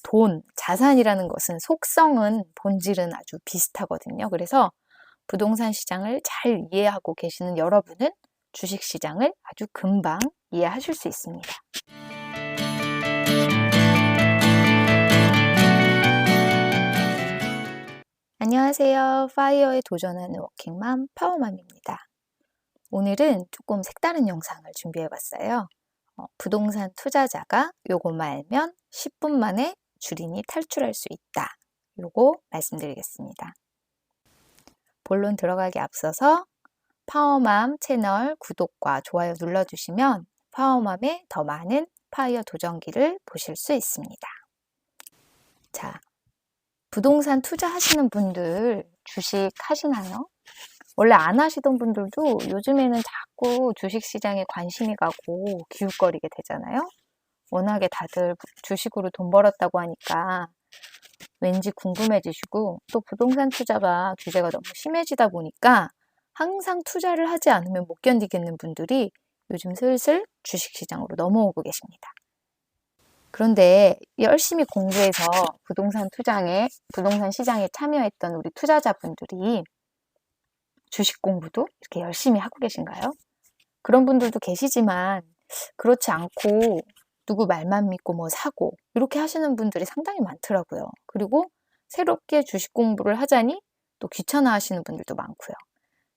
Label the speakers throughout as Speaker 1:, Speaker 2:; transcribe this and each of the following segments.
Speaker 1: 돈, 자산이라는 것은 속성은 본질은 아주 비슷하거든요. 그래서 부동산 시장을 잘 이해하고 계시는 여러분은 주식 시장을 아주 금방 이해하실 수 있습니다. 안녕하세요. 파이어에 도전하는 워킹맘 파워맘입니다. 오늘은 조금 색다른 영상을 준비해봤어요. 부동산 투자자가 요것만 알면 10분 만에 주린이 탈출할 수 있다. 요거 말씀드리겠습니다. 본론 들어가기 앞서서 파워맘 채널 구독과 좋아요 눌러주시면 파워맘의 더 많은 파이어 도전기를 보실 수 있습니다. 자, 부동산 투자하시는 분들 주식 하시나요? 원래 안 하시던 분들도 요즘에는 자꾸 주식시장에 관심이 가고 기웃거리게 되잖아요. 워낙에 다들 주식으로 돈 벌었다고 하니까 왠지 궁금해지시고, 또 부동산 투자가 규제가 너무 심해지다 보니까 항상 투자를 하지 않으면 못 견디겠는 분들이 요즘 슬슬 주식시장으로 넘어오고 계십니다. 그런데 열심히 공부해서 부동산 시장에 참여했던 우리 투자자분들이 주식 공부도 이렇게 열심히 하고 계신가요? 그런 분들도 계시지만 그렇지 않고 누구 말만 믿고 뭐 사고 이렇게 하시는 분들이 상당히 많더라고요. 그리고 새롭게 주식 공부를 하자니 또 귀찮아 하시는 분들도 많고요.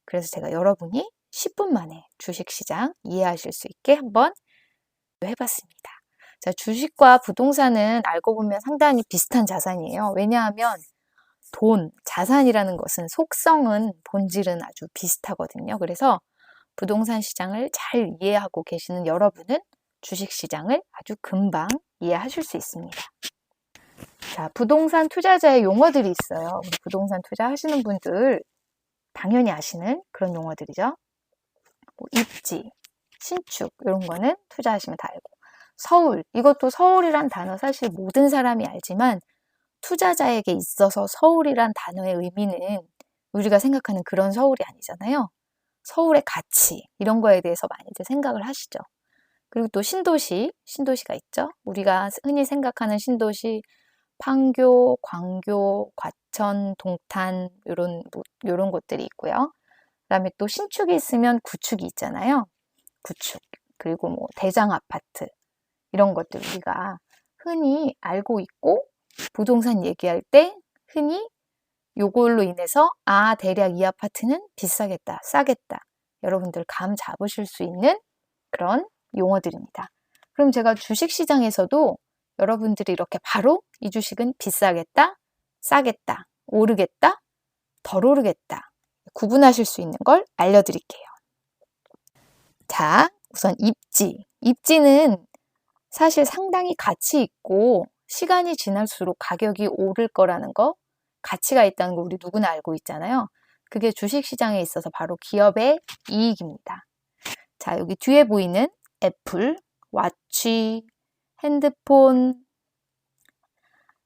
Speaker 1: 그래서 제가 여러분이 10분 만에 주식시장 이해하실 수 있게 한번 해봤습니다. 자, 주식과 부동산은 알고 보면 상당히 비슷한 자산이에요. 왜냐하면 돈, 자산이라는 것은 속성은 본질은 아주 비슷하거든요. 그래서 부동산 시장을 잘 이해하고 계시는 여러분은 주식 시장을 아주 금방 이해하실 수 있습니다. 자, 부동산 투자자의 용어들이 있어요. 우리 부동산 투자하시는 분들 당연히 아시는 그런 용어들이죠. 뭐 입지, 신축 이런 거는 투자하시면 다 알고, 서울, 이것도 서울이란 단어 사실 모든 사람이 알지만 투자자에게 있어서 서울이란 단어의 의미는 우리가 생각하는 그런 서울이 아니잖아요. 서울의 가치 이런 거에 대해서 많이들 생각을 하시죠. 그리고 또 신도시가 있죠. 우리가 흔히 생각하는 신도시, 판교, 광교, 과천, 동탄 이런 곳들이 있고요. 그다음에 또 신축이 있으면 구축이 있잖아요. 구축, 그리고 뭐 대장 아파트 이런 것들 우리가 흔히 알고 있고, 부동산 얘기할 때 흔히 요걸로 인해서 대략 이 아파트는 비싸겠다, 싸겠다, 여러분들 감 잡으실 수 있는 그런 용어들입니다. 그럼 제가 주식시장에서도 여러분들이 이렇게 바로 이 주식은 비싸겠다, 싸겠다, 오르겠다, 덜 오르겠다 구분하실 수 있는 걸 알려드릴게요. 자, 우선 입지는 사실 상당히 가치 있고 시간이 지날수록 가격이 오를 거라는 거, 가치가 있다는 거 우리 누구나 알고 있잖아요. 그게 주식시장에 있어서 바로 기업의 이익입니다. 자, 여기 뒤에 보이는 애플, 와치, 핸드폰,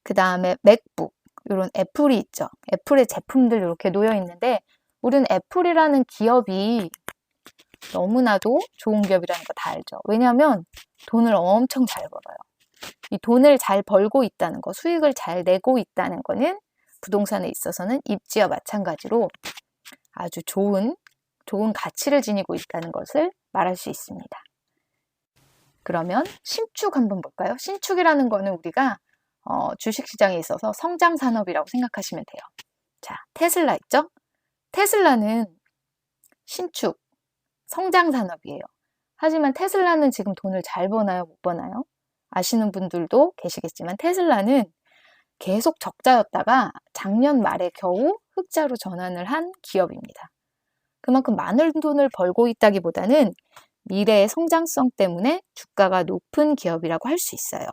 Speaker 1: 그 다음에 맥북, 이런 애플이 있죠. 애플의 제품들 이렇게 놓여 있는데 우리는 애플이라는 기업이 너무나도 좋은 기업이라는 거 다 알죠. 왜냐하면 돈을 엄청 잘 벌어요. 이 돈을 잘 벌고 있다는 거, 수익을 잘 내고 있다는 거는 부동산에 있어서는 입지와 마찬가지로 아주 좋은 가치를 지니고 있다는 것을 말할 수 있습니다. 그러면 신축 한번 볼까요? 신축이라는 거는 우리가 주식시장에 있어서 성장산업이라고 생각하시면 돼요. 자, 테슬라 있죠? 테슬라는 신축, 성장산업이에요. 하지만 테슬라는 지금 돈을 잘 버나요? 못 버나요? 아시는 분들도 계시겠지만 테슬라는 계속 적자였다가 작년 말에 겨우 흑자로 전환을 한 기업입니다. 그만큼 많은 돈을 벌고 있다기보다는 미래의 성장성 때문에 주가가 높은 기업이라고 할 수 있어요.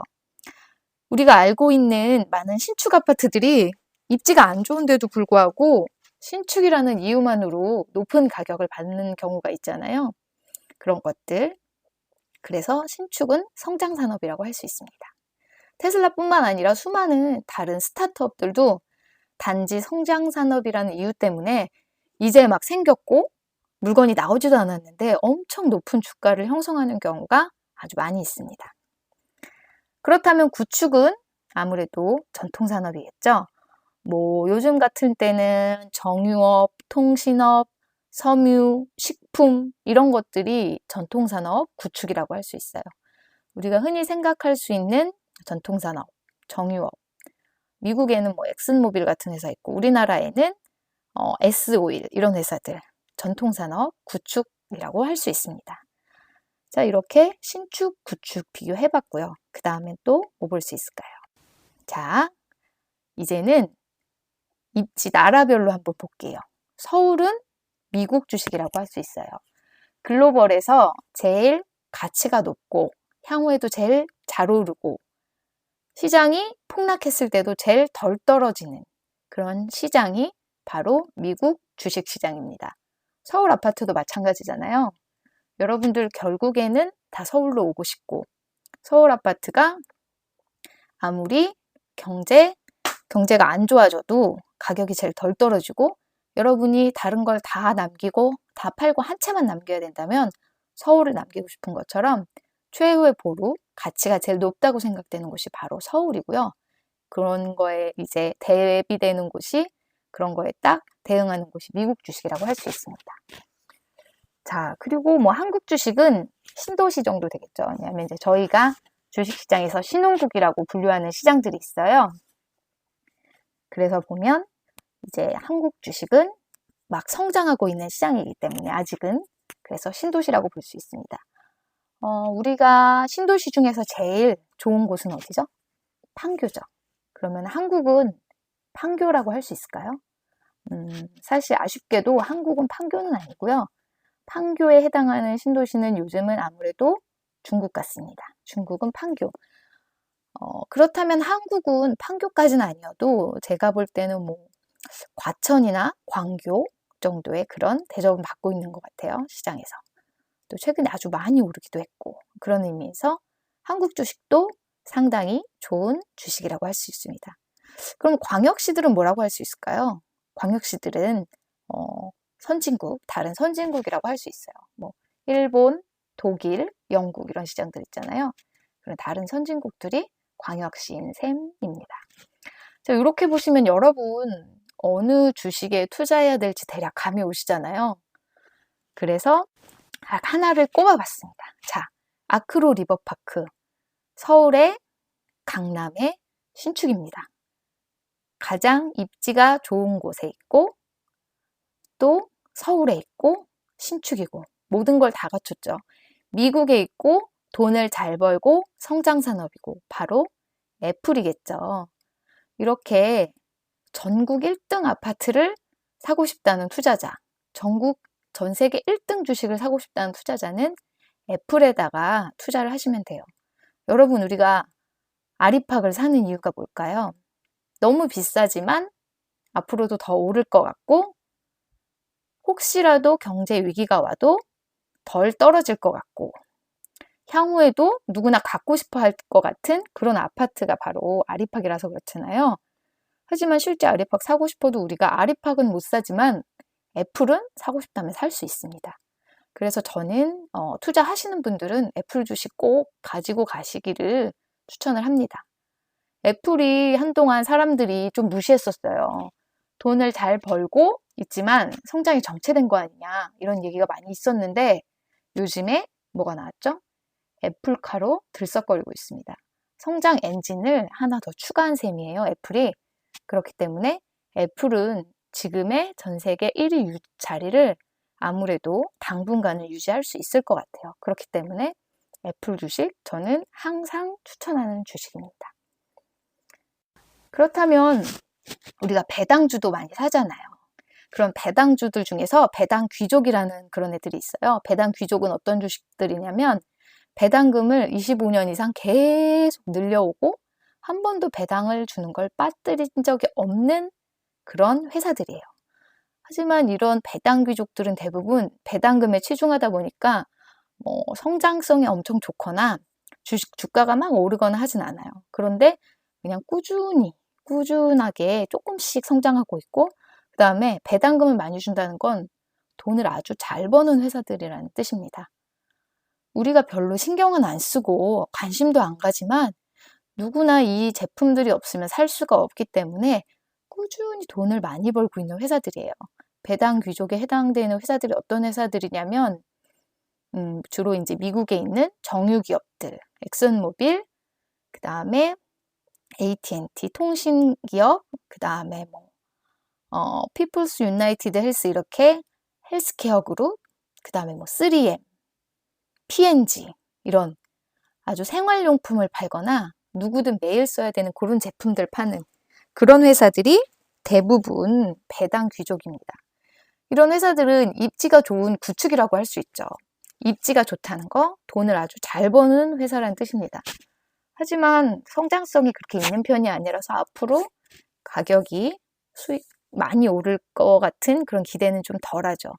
Speaker 1: 우리가 알고 있는 많은 신축 아파트들이 입지가 안 좋은데도 불구하고 신축이라는 이유만으로 높은 가격을 받는 경우가 있잖아요. 그런 것들. 그래서 신축은 성장산업이라고 할 수 있습니다. 테슬라뿐만 아니라 수많은 다른 스타트업들도 단지 성장산업이라는 이유 때문에 이제 막 생겼고 물건이 나오지도 않았는데 엄청 높은 주가를 형성하는 경우가 아주 많이 있습니다. 그렇다면 구축은 아무래도 전통산업이겠죠. 뭐 요즘 같은 때는 정유업, 통신업, 섬유, 식품 이런 것들이 전통산업 구축이라고 할 수 있어요. 우리가 흔히 생각할 수 있는 전통산업, 정유업. 미국에는 뭐 엑슨모빌 같은 회사 있고 우리나라에는 S오일 이런 회사들 전통산업 구축이라고 할 수 있습니다. 자, 이렇게 신축, 구축 비교해봤고요. 그 다음엔 또 뭐 볼 수 있을까요? 자, 이제는 입지 나라별로 한번 볼게요. 서울은 미국 주식이라고 할 수 있어요. 글로벌에서 제일 가치가 높고 향후에도 제일 잘 오르고 시장이 폭락했을 때도 제일 덜 떨어지는 그런 시장이 바로 미국 주식시장입니다. 서울 아파트도 마찬가지잖아요. 여러분들 결국에는 다 서울로 오고 싶고 서울 아파트가 아무리 경제가 안 좋아져도 가격이 제일 덜 떨어지고 여러분이 다른 걸 다 남기고 다 팔고 한 채만 남겨야 된다면 서울을 남기고 싶은 것처럼 최후의 보루, 가치가 제일 높다고 생각되는 곳이 바로 서울이고요. 그런 거에 이제 대비되는 곳이 그런 거에 딱 대응하는 곳이 미국 주식이라고 할 수 있습니다. 자, 그리고 뭐 한국 주식은 신도시 정도 되겠죠. 왜냐하면 이제 저희가 주식시장에서 신흥국이라고 분류하는 시장들이 있어요. 그래서 보면 이제 한국 주식은 막 성장하고 있는 시장이기 때문에 아직은 그래서 신도시라고 볼 수 있습니다. 우리가 신도시 중에서 제일 좋은 곳은 어디죠? 판교죠. 그러면 한국은 판교라고 할 수 있을까요? 사실 아쉽게도 한국은 판교는 아니고요. 판교에 해당하는 신도시는 요즘은 아무래도 중국 같습니다. 중국은 판교. 그렇다면 한국은 판교까지는 아니어도 제가 볼 때는 뭐 과천이나 광교 정도의 그런 대접을 받고 있는 것 같아요. 시장에서. 또 최근에 아주 많이 오르기도 했고 그런 의미에서 한국 주식도 상당히 좋은 주식이라고 할 수 있습니다. 그럼 광역시들은 뭐라고 할 수 있을까요? 광역시들은 선진국, 다른 선진국이라고 할 수 있어요. 뭐 일본, 독일, 영국 이런 시장들 있잖아요. 그런 다른 선진국들이 광역시인 셈입니다. 자, 이렇게 보시면 여러분 어느 주식에 투자해야 될지 대략 감이 오시잖아요. 그래서 하나를 꼽아봤습니다. 자, 아크로 리버파크, 서울의 강남의 신축입니다. 가장 입지가 좋은 곳에 있고 또 서울에 있고 신축이고 모든 걸 다 갖췄죠. 미국에 있고 돈을 잘 벌고 성장산업이고 바로 애플이겠죠. 이렇게 전국 1등 아파트를 사고 싶다는 투자자, 전 세계 1등 주식을 사고 싶다는 투자자는 애플에다가 투자를 하시면 돼요. 여러분, 우리가 아리팍을 사는 이유가 뭘까요? 너무 비싸지만 앞으로도 더 오를 것 같고 혹시라도 경제 위기가 와도 덜 떨어질 것 같고 향후에도 누구나 갖고 싶어 할 것 같은 그런 아파트가 바로 아리팍이라서 그렇잖아요. 하지만 실제 아리팍 사고 싶어도 우리가 아리팍은 못 사지만 애플은 사고 싶다면 살 수 있습니다. 그래서 저는 투자하시는 분들은 애플 주식 꼭 가지고 가시기를 추천을 합니다. 애플이 한동안 사람들이 좀 무시했었어요. 돈을 잘 벌고 있지만 성장이 정체된 거 아니냐 이런 얘기가 많이 있었는데 요즘에 뭐가 나왔죠? 애플카로 들썩거리고 있습니다. 성장 엔진을 하나 더 추가한 셈이에요, 애플이. 그렇기 때문에 애플은 지금의 전 세계 1위 자리를 아무래도 당분간은 유지할 수 있을 것 같아요. 그렇기 때문에 애플 주식 저는 항상 추천하는 주식입니다. 그렇다면 우리가 배당주도 많이 사잖아요. 그런 배당주들 중에서 배당 귀족이라는 그런 애들이 있어요. 배당 귀족은 어떤 주식들이냐면 배당금을 25년 이상 계속 늘려오고 한 번도 배당을 주는 걸 빠뜨린 적이 없는 그런 회사들이에요. 하지만 이런 배당 귀족들은 대부분 배당금에 치중하다 보니까 성장성이 엄청 좋거나 주가가 막 오르거나 하진 않아요. 그런데 그냥 꾸준하게 조금씩 성장하고 있고 그 다음에 배당금을 많이 준다는 건 돈을 아주 잘 버는 회사들이라는 뜻입니다. 우리가 별로 신경은 안 쓰고 관심도 안 가지만 누구나 이 제품들이 없으면 살 수가 없기 때문에 꾸준히 돈을 많이 벌고 있는 회사들이에요. 배당 귀족에 해당되는 회사들이 어떤 회사들이냐면 주로 이제 미국에 있는 정유기업들, 엑슨모빌, 그 다음에 AT&T 통신기업, 그 다음에 피플스 유나이티드 헬스 이렇게 헬스케어 그룹, 그 다음에 3M, P&G 이런 아주 생활용품을 팔거나 누구든 매일 써야 되는 그런 제품들 파는 그런 회사들이 대부분 배당 귀족입니다. 이런 회사들은 입지가 좋은 구축이라고 할 수 있죠. 입지가 좋다는 거, 돈을 아주 잘 버는 회사라는 뜻입니다. 하지만 성장성이 그렇게 있는 편이 아니라서 앞으로 가격이 많이 오를 것 같은 그런 기대는 좀 덜하죠.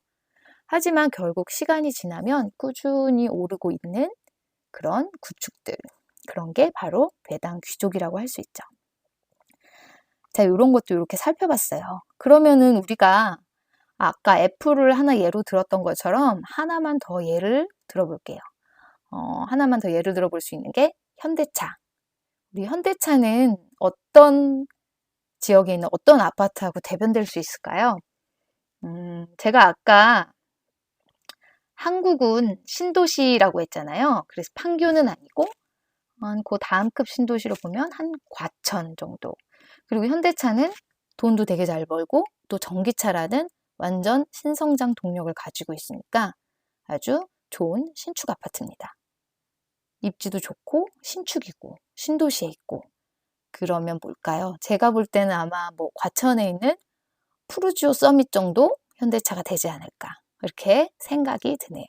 Speaker 1: 하지만 결국 시간이 지나면 꾸준히 오르고 있는 그런 구축들, 그런 게 바로 배당 귀족이라고 할 수 있죠. 자, 이런 것도 이렇게 살펴봤어요. 그러면은 우리가 아까 애플을 하나 예로 들었던 것처럼 하나만 더 예를 들어볼게요. 하나만 더 예를 들어볼 수 있는 게 현대차. 우리 현대차는 어떤 지역에 있는 어떤 아파트하고 대변될 수 있을까요? 제가 아까 한국은 신도시라고 했잖아요. 그래서 판교는 아니고 그 다음급 신도시로 보면 한 과천 정도. 그리고 현대차는 돈도 되게 잘 벌고 또 전기차라는 완전 신성장 동력을 가지고 있으니까 아주 좋은 신축 아파트입니다. 입지도 좋고 신축이고 신도시에 있고. 그러면 뭘까요? 제가 볼 때는 아마 과천에 있는 푸르지오 서밋 정도 현대차가 되지 않을까 이렇게 생각이 드네요.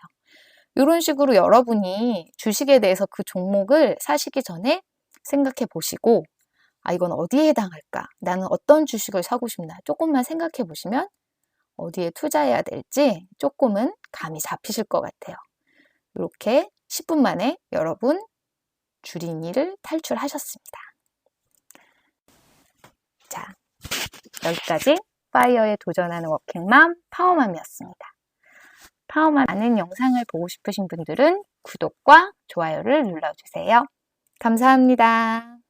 Speaker 1: 이런 식으로 여러분이 주식에 대해서 그 종목을 사시기 전에 생각해 보시고 이건 어디에 해당할까? 나는 어떤 주식을 사고 싶나? 조금만 생각해 보시면 어디에 투자해야 될지 조금은 감이 잡히실 것 같아요. 이렇게 10분 만에 여러분 주린이를 탈출하셨습니다. 자, 여기까지 파이어에 도전하는 워킹맘 파워맘이었습니다. 파워맘 많은 영상을 보고 싶으신 분들은 구독과 좋아요를 눌러주세요. 감사합니다.